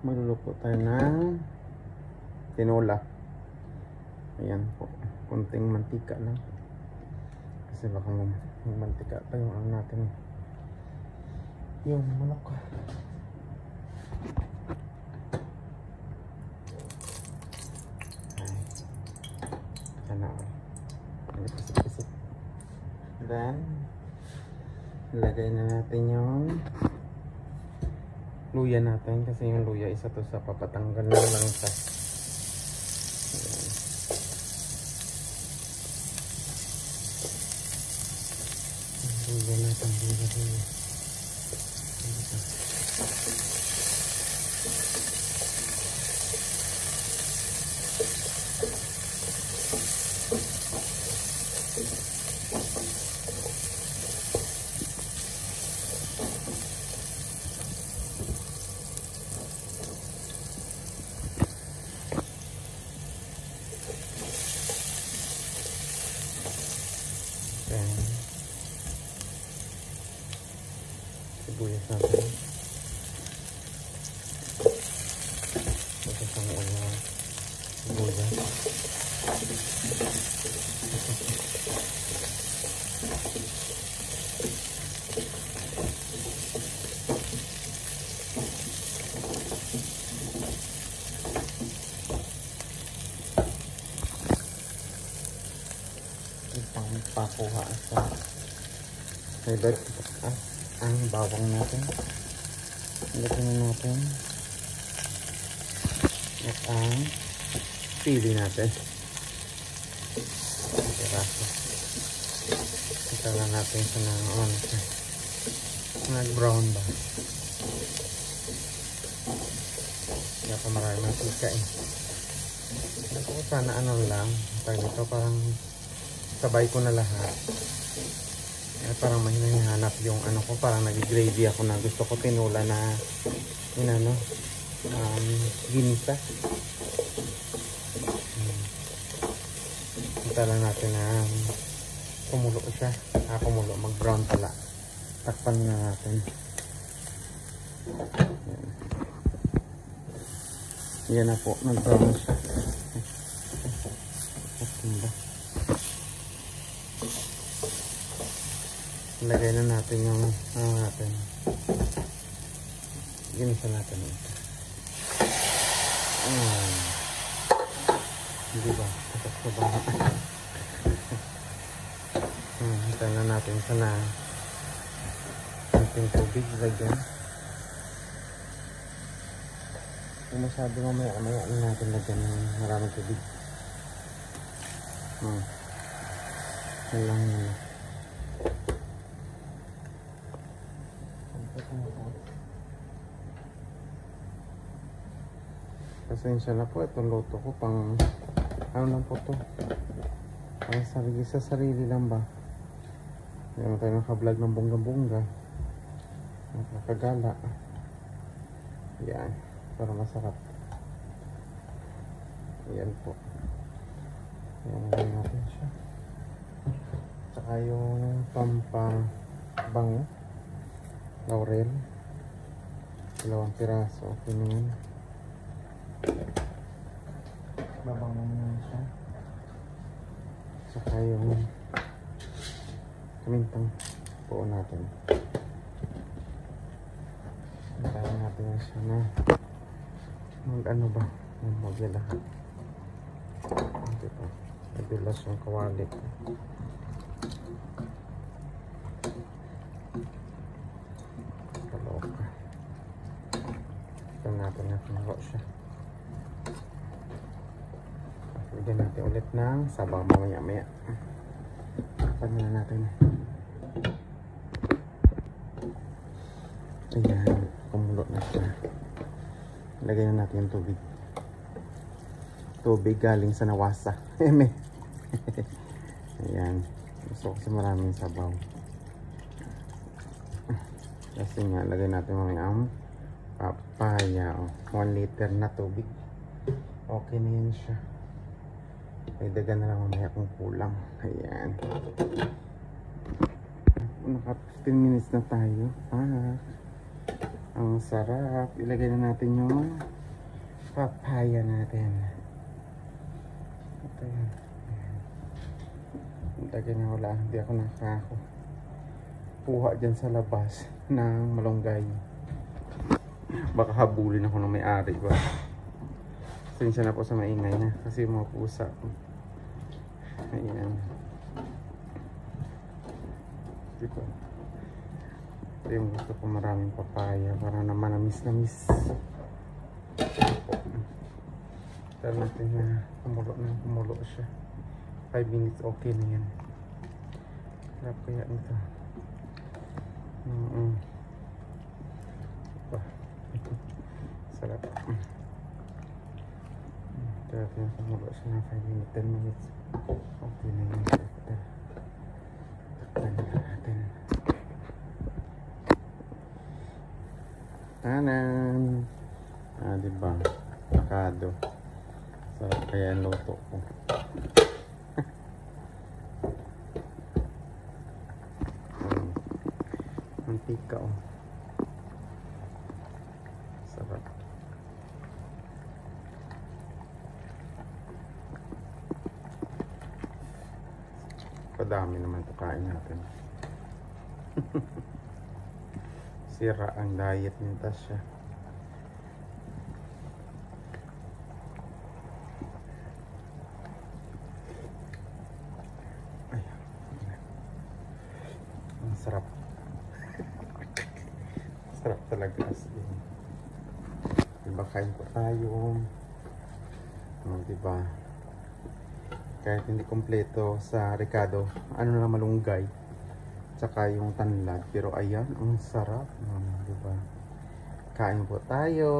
Magluluto tayo ng tinola. Ayan po, konting mantika lang kasi baka mantika pa yung ano natin, yung manok. Ay, sana pisik-pisik. Then ilagay na natin yung luya natin kasi yung luya isa to sa papatanggal ng langsa. Luya natin, luya. Sibuyas natin. Masasang ulang sibuyas. Ipang pakuha sa hibat ang bawang natin. Ilagay na natin at ang pili natin. Piraso. Ito na natin sa nag-brown ba. Kaya pa marami matika eh. Ako sana ano lang. Ito parang sabay ko na lahat. Parang may hinahanap yung ano ko, parang nag-gravy ako na gusto ko tinola na ginisa. Hinta lang natin na kumulo siya. Kumulo, mag-brown pala. Takpan na natin. Yan na po, nag-brown siya. Lagay na natin yung natin. Ginisa natin ito. Hindi ba? Tapos ko ba? Hintayin na natin sana konting tubig. Lagyan. Kung masyado mamaya natin lagyan ng maraming tubig. Yan lang yun. Pasensya na po, itong luto ko pang ano lang po to, pang sarili lang ba. Hindi naman tayo naka-vlog ng bongga-bongga, nakakagala. Yan, para masarap. Yan po. Yan, lagyan natin siya. Tsaka yung pampabango, laurel, 2 piraso. Okay na yun. Babango na siya. Saka yung kamintang buo natin. Hintayin natin na siya na mag-ano ba, mag-magya lahat. Diba? Nadulas yung kawali. Kaloka. Ito natin na pinaro siya. Lagyan natin ulit ng sabaw mamaya-maya. Tapan na natin. Ayan, kumulo na siya. Lagyan na natin yung tubig. Tubig galing sa nawasa. Ayan. Gusto ko kasi maraming sabaw. Kasi nga, lagay natin mamaya ang papaya. 1 liter na tubig. Okay na yun siya. Ay, dagan na lang mamaya kung kulang. Ayan. Naka 15 minutes na tayo. Ang sarap. Ilagay na natin yung papaya natin. Ito yun. Ilagay na wala. Hindi ako nakakuha dyan sa labas ng malunggay. Baka habulin ako ng may-ari ba. Sinsya na po sa maingay na. Kasi yung mga pusa. Ayan. Diba? Ito yung gusto ko, maraming papaya para naman namis. Tara natin na kumulo siya. 5 minutes okay na yan. Sarap kaya nito. Sarap. Tara natin na kumulo siya na 5 minutes, 10 minutes. Okay na yan. Takpan natin. Tanan! Diba? Pakado. Sarap kaya ang luto ko. Mantika oh. Sarap. Padami naman ito kain natin. Sira ang diet ni Tasha. Ay, ang sarap. Sarap talaga as in. Diba, kain po tayo. Diba? Kahit hindi kompleto sa Ricardo, ano na malunggay, tsaka yung tanlad, pero ayan, ang sarap. Diba? Kain po tayo.